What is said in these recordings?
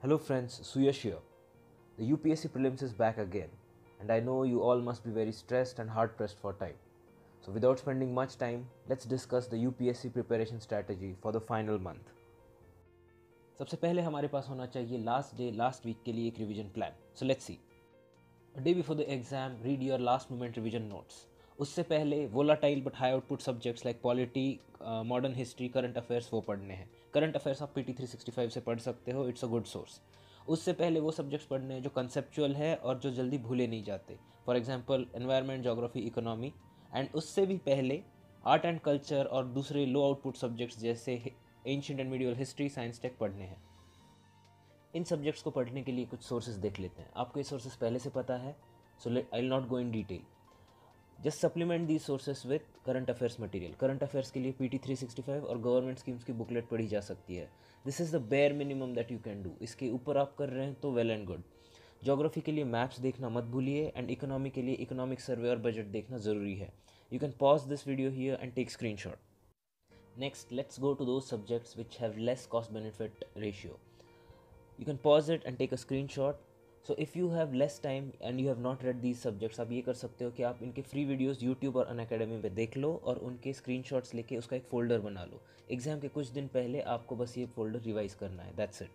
Hello friends, Suyash here. The UPSC prelims is back again, and I know you all must be very stressed and hard pressed for time. So without spending much time, let's discuss the UPSC preparation strategy for the final month. सबसे पहले हमारे पास होना चाहिए last week के लिए एक revision plan. So let's see. A day before the exam, read your last moment revision notes. उससे पहले volatile but high output subjects like polity, modern history, current affairs वो पढ़ने हैं. करंट अफेयर्स आप PT 365 से पढ़ सकते हो, इट्स अ गुड सोर्स. उससे पहले वो सब्जेक्ट्स पढ़ने हैं जो कंसेप्चुअल है और जो जल्दी भूले नहीं जाते. For example environment, geography, economy. And उससे भी पहले आर्ट एंड कल्चर और दूसरे लो आउटपुट सब्जेक्ट्स जैसे ancient and medieval history, science tech पढ़ने हैं. इन सब्जेक्ट्स को पढ़ने के लिए कुछ सोर्सेज देख लेते हैं. आपको ये सोर्सेज पहले से पता है, so I will not go in detail. Just supplement these sources with current affairs material. Current affairs के लिए PT 365 और गवर्नमेंट स्कीम्स की बुकलेट पढ़ी जा सकती है. This is the bare minimum that you can do. इसके ऊपर आप कर रहे हैं तो वेल एंड गुड. ज्योग्राफी के लिए मैप्स देखना मत भूलिए, एंड इकोनॉमी के लिए इकोनॉमिक सर्वे और बजट देखना ज़रूरी है. You can pause this video here and take screenshot. Next, let's go to those subjects which have less cost benefit ratio. You can pause it and take a screenshot. So if you have less time and you have not read these subjects, आप ये कर सकते हो कि आप इनके free videos YouTube और Unacademy पे देख लो और उनके स्क्रीनशॉट्स लेके उसका एक फ़ोल्डर बना लो. एग्ज़ाम के कुछ दिन पहले आपको बस ये फ़ोल्डर रिवाइज़ करना है, दैट्स इट.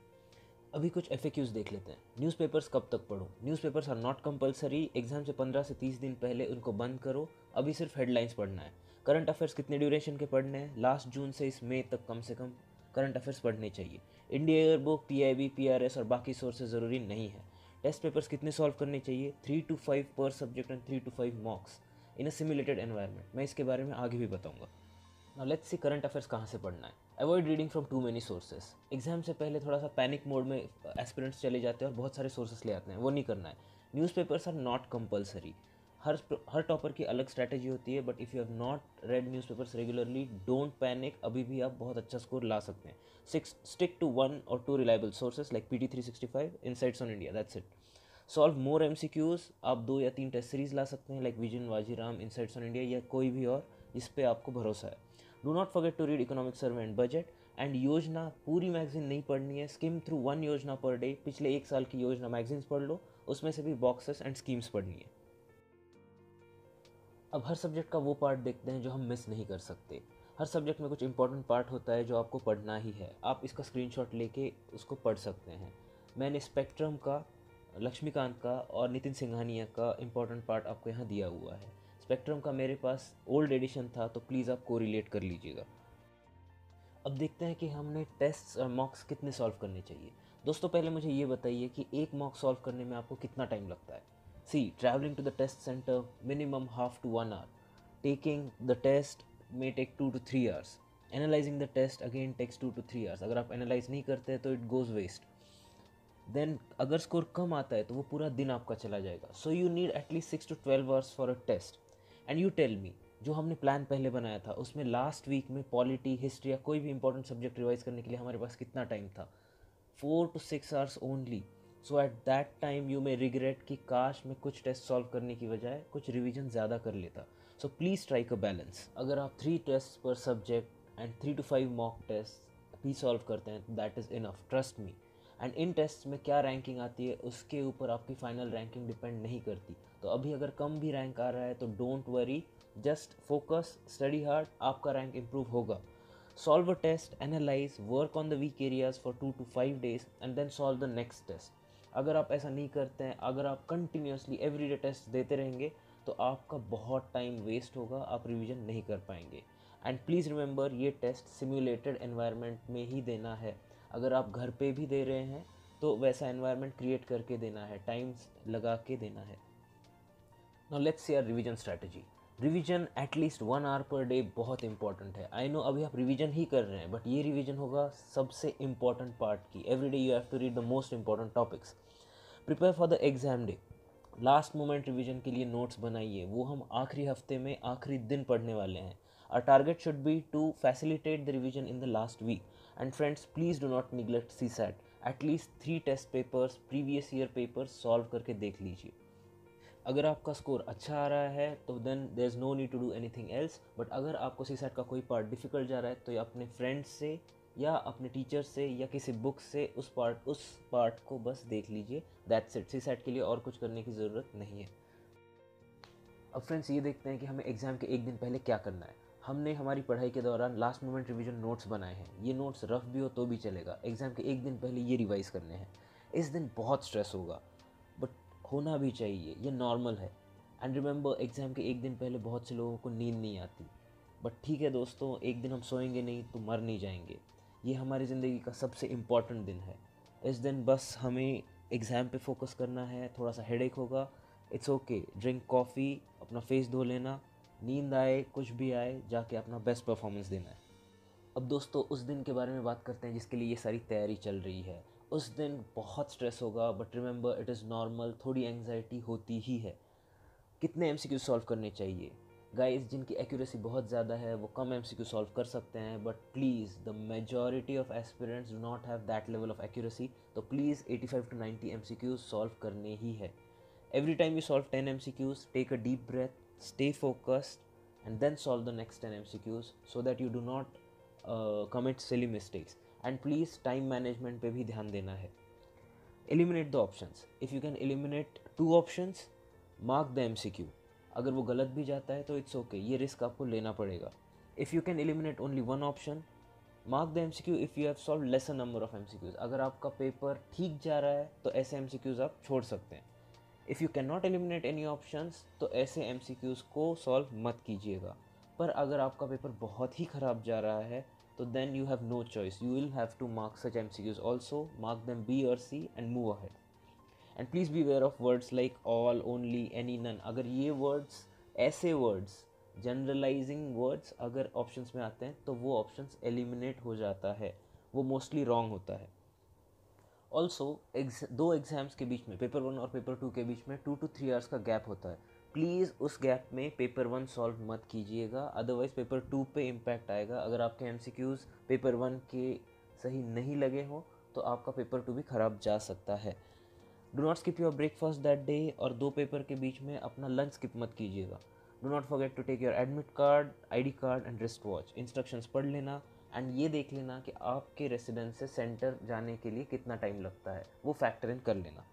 अभी कुछ FAQs देख लेते हैं. न्यूज़पेपर्स कब तक पढ़ो? Newspapers are not compulsory. Exam से 15 से 30 दिन पहले उनको बंद करो. अभी सिर्फ हेडलाइंस पढ़ना है. करंट अफेयर्स कितने ड्यूरेशन के पढ़ने हैं? लास्ट जून से इस मई तक कम से कम करंट अफेयर्स पढ़ने चाहिए. India year book, PIB, PRS और बाकी सोर्सेज ज़रूरी नहीं है. टेस्ट पेपर्स कितने सॉल्व करने चाहिए? 3 to 5 पर subject and 3 to 5 mocks in a simulated environment. मैं इसके बारे में आगे भी बताऊंगा. Now let's see current affairs कहाँ से पढ़ना है. Avoid reading from too many sources. Exam से पहले थोड़ा सा पैनिक मोड में एस्पिरेंट्स चले जाते हैं और बहुत सारे सोर्सेस ले आते हैं, वो नहीं करना है. Newspapers are not compulsory. हर टॉपर की अलग स्ट्रैटेजी होती है, but if you have not read newspapers regularly, don't panic. अभी भी आप बहुत अच्छा स्कोर ला सकते हैं. Stick to 1 or 2 reliable sources like PT 365, Insights on India, that's it. Solve more MCQs. आप 2 या 3 टेस्ट सीरीज ला सकते हैं like Vision, Vajiram, Insights on India या कोई भी और जिस पे आपको भरोसा है. Do not forget to read economic survey and budget. And Yojana पूरी मैगजीन नहीं पढ़नी है. स्किम थ्रू 1 योजना पर डे. पिछले एक साल की योजना मैगजीन्स पढ़ लो, उसमें से भी बॉक्सेस एंड स्कीम्स पढ़नी है. अब हर सब्जेक्ट का वो पार्ट देखते हैं जो हम मिस नहीं कर सकते. हर सब्जेक्ट में कुछ इंपॉर्टेंट पार्ट होता है जो आपको पढ़ना ही है. आप इसका स्क्रीनशॉट लेके उसको पढ़ सकते हैं. मैंने स्पेक्ट्रम का, लक्ष्मीकांत का और नितिन सिंघानिया का इंपॉर्टेंट पार्ट आपको यहाँ दिया हुआ है. स्पेक्ट्रम का मेरे पास ओल्ड एडिशन था, तो प्लीज़ आप कोरिलेट कर लीजिएगा. अब देखते हैं कि हमने टेस्ट्स और मॉक्स कितने सॉल्व करने चाहिए. दोस्तों पहले मुझे ये बताइए कि एक मॉक सॉल्व करने में आपको कितना टाइम लगता है. See, travelling to the test centre minimum half to 1 hour. Taking the test may take 2 to 3 hours. Analyzing the test again takes 2 to 3 hours. अगर आप एनालाइज नहीं करते हैं तो इट गोज़ वेस्ट. देन अगर स्कोर कम आता है तो वो पूरा दिन आपका चला जाएगा. So you need at least 6 to 12 hours for a test. And you tell me, जो हमने प्लान पहले बनाया था उसमें लास्ट वीक में पॉलिटी, हिस्ट्री या कोई भी इंपॉर्टेंट सब्जेक्ट रिवाइज करने के लिए हमारे पास कितना टाइम था? 4 to 6 hours only. So at that time you may regret कि काश मैं कुछ टेस्ट सॉल्व करने की बजाय कुछ रिवीजन ज़्यादा कर लेता. So please strike a balance. अगर आप 3 टेस्ट पर subject and 3 to 5 mock test भी सॉल्व करते हैं, that is enough, trust me. And इन टेस्ट में क्या रैंकिंग आती है उसके ऊपर आपकी फाइनल रैंकिंग डिपेंड नहीं करती. तो अभी अगर कम भी रैंक आ रहा है तो don't worry, just focus, study hard, आपका रैंक इम्प्रूव होगा. Solve a test, analyse, work on the weak areas for 2 to 5 days and then solve the next test. अगर आप ऐसा नहीं करते हैं, अगर आप कंटिन्यूसली एवरीडे टेस्ट देते रहेंगे तो आपका बहुत टाइम वेस्ट होगा, आप रिवीजन नहीं कर पाएंगे. एंड प्लीज़ रिमेंबर, ये टेस्ट सिम्युलेटेड एनवायरनमेंट में ही देना है. अगर आप घर पे भी दे रहे हैं तो वैसा एनवायरनमेंट क्रिएट करके देना है, टाइम लगा के देना है. Now let's see our revision strategy. Revision at least 1 hour per day बहुत इंपॉर्टेंट है. आई नो अभी आप रिवीजन ही कर रहे हैं, बट ये रिवीजन होगा सबसे इंपॉर्टेंट पार्ट की. Every day you have to read the most important topics. Prepare for the exam day. Last moment revision के लिए नोट्स बनाइए, वो हम आखिरी हफ्ते में आखिरी दिन पढ़ने वाले हैं. Our target should be to facilitate the revision in the last week. And friends, please do not neglect CSAT. At least 3 test papers, previous year papers solve करके देख लीजिए. अगर आपका स्कोर अच्छा आ रहा है तो then there is no need to do anything else. But अगर आपको CSAT का कोई पार्ट डिफिकल्ट जा रहा है तो अपने फ्रेंड्स से या अपने टीचर से या किसी बुक से उस पार्ट को बस देख लीजिए, दैट्स इट। सी सेट के लिए और कुछ करने की ज़रूरत नहीं है। अब फ्रेंड्स ये देखते हैं कि हमें एग्ज़ाम के एक दिन पहले क्या करना है। हमने हमारी पढ़ाई के दौरान लास्ट मोमेंट रिवीजन नोट्स बनाए हैं। ये नोट्स रफ भी हो तो भी चलेगा, एग्ज़ाम के एक दिन पहले ये रिवाइज़ करने हैं। इस दिन बहुत स्ट्रेस होगा, बट होना भी चाहिए, ये नॉर्मल है। एंड रिमेंबर, एग्ज़ाम के एक दिन पहले बहुत से लोगों को नींद नहीं आती, बट ठीक है दोस्तों, एक दिन हम सोएंगे नहीं तो मर नहीं जाएंगे। ये हमारी ज़िंदगी का सबसे इम्पॉर्टेंट दिन है। इस दिन बस हमें एग्ज़ाम पे फोकस करना है। थोड़ा सा हेडेक होगा, इट्स ओके, ड्रिंक कॉफ़ी, अपना फेस धो लेना, नींद आए कुछ भी आए, जाके अपना बेस्ट परफॉर्मेंस देना है। अब दोस्तों उस दिन के बारे में बात करते हैं जिसके लिए ये सारी तैयारी चल रही है। उस दिन बहुत स्ट्रेस होगा, but remember it is normal, थोड़ी एंग्जाइटी होती ही है। कितने एमसीक्यू सॉल्व करने चाहिए? गाइस, जिनकी एक्यूरेसी बहुत ज़्यादा है वो कम एमसीक्यू सॉल्व कर सकते हैं, but please the majority of aspirants do not have that level of accuracy, तो प्लीज़ 85 to 90 एमसीक्यूज सॉल्व करने ही है। Every time you solve 10 MCQs, take a deep breath, stay focused, and then solve the next 10 MCQs so that you do not commit silly mistakes. And please, time management पे भी ध्यान देना है। Eliminate the options. If you can eliminate 2 options, mark the MCQ. अगर वो गलत भी जाता है तो इट्स ओके, ये रिस्क आपको लेना पड़ेगा। If you can eliminate only one option, mark the MCQ if you have solved lesser number of MCQs. अगर आपका पेपर ठीक जा रहा है तो ऐसे MCQs आप छोड़ सकते हैं। If you can not eliminate any options तो ऐसे MCQs को सॉल्व मत कीजिएगा। पर अगर आपका पेपर बहुत ही ख़राब जा रहा है तो then you have no choice, you will have to mark such MCQs also, mark them B और C and move ahead. And please be aware of words like all, only, any, none. अगर ये words, ऐसे words, generalising words अगर options में आते हैं तो वो ऑप्शंस एलिमिनेट हो जाता है, वो मोस्टली रॉन्ग होता है। ऑल्सो दो एग्ज़ाम्स के बीच में, पेपर 1 और पेपर 2 के बीच में 2 to 3 आवर्स का गैप होता है। प्लीज़ उस गैप में पेपर 1 सॉल्व मत कीजिएगा, अदरवाइज़ पेपर 2 पे इम्पैक्ट आएगा। अगर आपके MCQs पेपर 1 के सही नहीं लगे हों तो आपका पेपर 2 भी ख़राब जा सकता है। Do not skip your breakfast that day, और दो पेपर के बीच में अपना लंच स्किप मत कीजिएगा। Do not forget to take your admit card, ID card and wrist watch. Instructions पढ़ लेना एंड ये देख लेना कि आपके रेसिडेंस से सेंटर जाने के लिए कितना टाइम लगता है, वो फैक्टर इन कर लेना।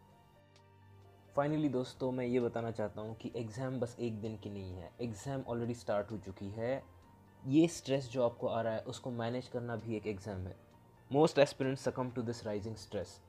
फाइनली दोस्तों, मैं ये बताना चाहता हूँ कि एग्ज़ाम बस एक दिन की नहीं है, एग्ज़ाम ऑलरेडी स्टार्ट हो चुकी है। ये स्ट्रेस जो आपको आ रहा है उसको मैनेज करना भी एक एग्ज़ाम है। Most aspirants succumb to this rising stress.